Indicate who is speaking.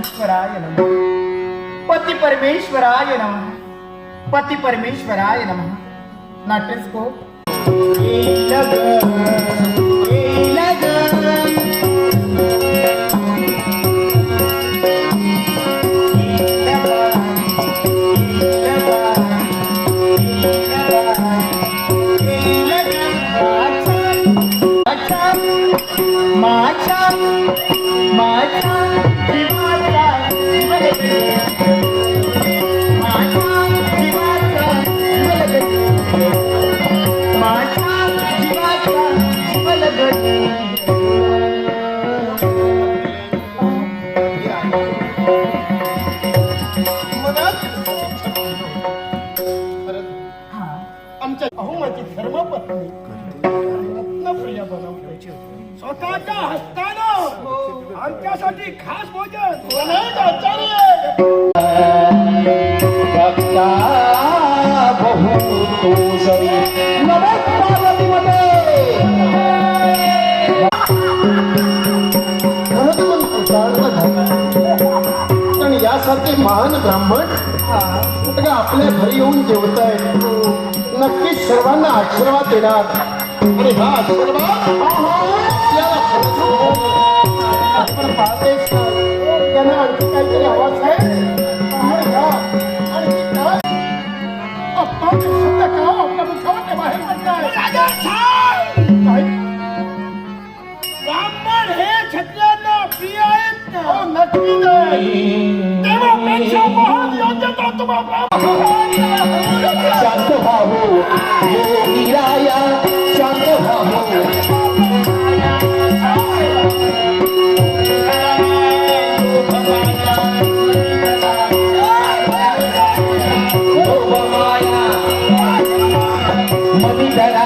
Speaker 1: परमेश्वराय नमः. पती परमेश्वराय नमः. पती परमेश्वराय नमः. नाट्यस्कोप
Speaker 2: आमच्या अहोमाची धर्मपत्नी रत्नप्रिय बनवते. स्वतःच्या हस्तानं आमच्यासाठी खास भोजन बनवत आचार्य.
Speaker 3: आणि यासारखे महान ब्राह्मण आपल्या घरी येऊन जेवतायत. नक्कीच सर्वांना आशीर्वाद देणार. आणि हा आशीर्वाद आपण पाहतेच त्यांना आणखी काहीतरी आवाज आहे.
Speaker 2: ब्राह्मण हे क्षत्रियांना प्रिय आहेत. नक्की नाही. देवापेक्षा महान योग्यता तुम्हाला
Speaker 3: शांत व्हावो योगीराया, शांत व्हावो. मनी धरा